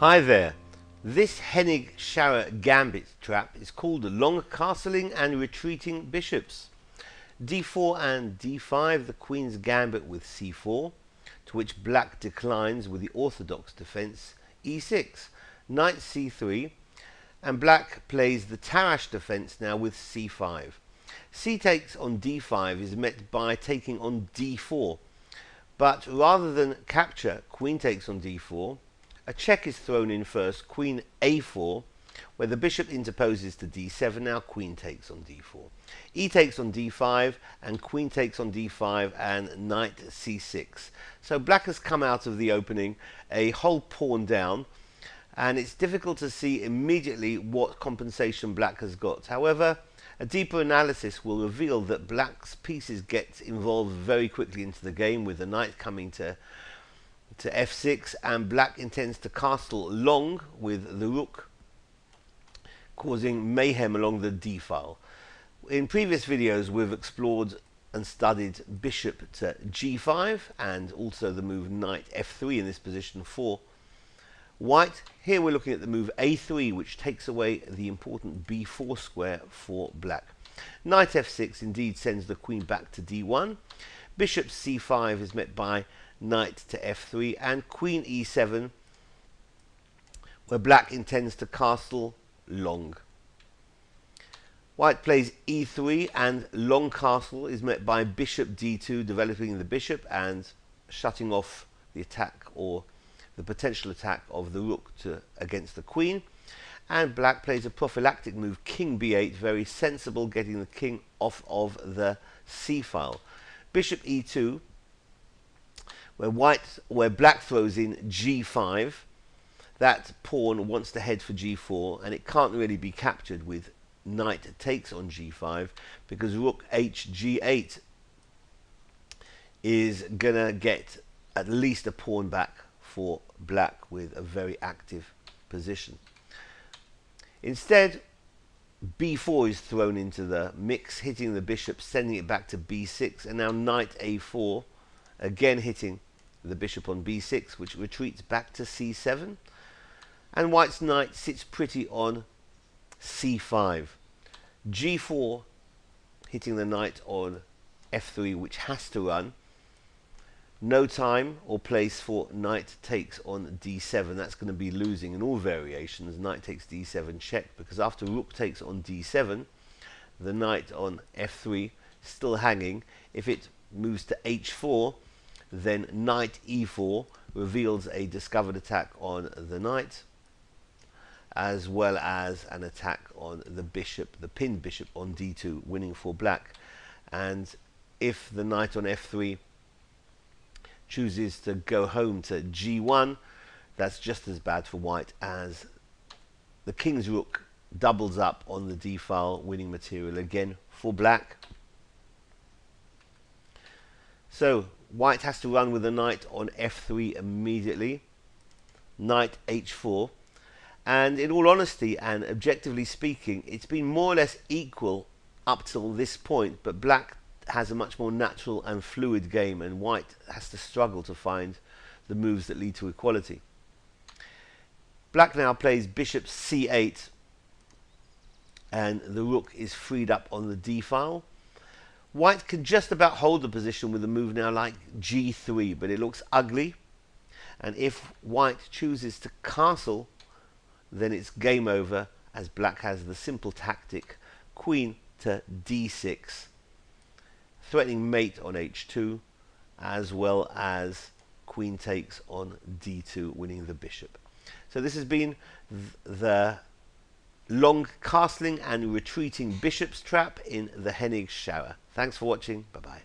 Hi there. This Hennig Scharra gambit trap is called long castling and retreating bishops. d4 and d5, the queen's gambit with c4, to which black declines with the orthodox defense e6, knight c3, and black plays the Tarrasch defense now with c5. C takes on d5 is met by taking on d4, but rather than capture queen takes on d4, a check is thrown in first, queen a4, where the bishop interposes to d7, now queen takes on d4. E takes on d5, and queen takes on d5, and knight c6. So black has come out of the opening a whole pawn down, and it's difficult to see immediately what compensation black has got. However, a deeper analysis will reveal that black's pieces get involved very quickly into the game, with the knight coming to f6, and black intends to castle long with the rook, causing mayhem along the d file. In previous videos we've explored and studied bishop to g5 and also the move knight f3 in this position for white. Here we're looking at the move a3, which takes away the important b4 square for black. Knight f6 indeed sends the queen back to d1. Bishop c5 is met by knight to f3, and queen e7, where black intends to castle long. White plays e3, and long castle is met by bishop d2, developing the bishop and shutting off the attack or the potential attack of the rook against the queen. And black plays a prophylactic move, king b8, very sensible, getting the king off of the c file. Bishop e2, where black throws in g5. That pawn wants to head for g4, and it can't really be captured with knight takes on g5, because rook h g8 is gonna get at least a pawn back for black with a very active position. Instead, b4 is thrown into the mix, hitting the bishop, sending it back to b6, and now knight a4, again hitting the bishop on b6, which retreats back to c7, and white's knight sits pretty on c5. g4 hitting the knight on f3, which has to run. No time or place for knight takes on d7. That's going to be losing in all variations. Knight takes d7 check, because after rook takes on d7, the knight on f3 is still hanging. If it moves to h4, then knight e4 reveals a discovered attack on the knight, as well as an attack on the bishop, the pinned bishop on d2, winning for black. And if the knight on f3 chooses to go home to g1, that's just as bad for white, as the king's rook doubles up on the d file, winning material again for black. So white has to run with the knight on f3 immediately. Knight h4, and in all honesty and objectively speaking, it's been more or less equal up till this point, but black has a much more natural and fluid game, and white has to struggle to find the moves that lead to equality. Black now plays bishop c8, and the rook is freed up on the d file. White can just about hold the position with a move now like g3, but it looks ugly, and if white chooses to castle, then it's game over, as black has the simple tactic queen to d6, threatening mate on h2, as well as queen takes on d2, winning the bishop. So this has been the long castling and retreating bishops trap in the Hennig Scharra. Thanks for watching. Bye bye.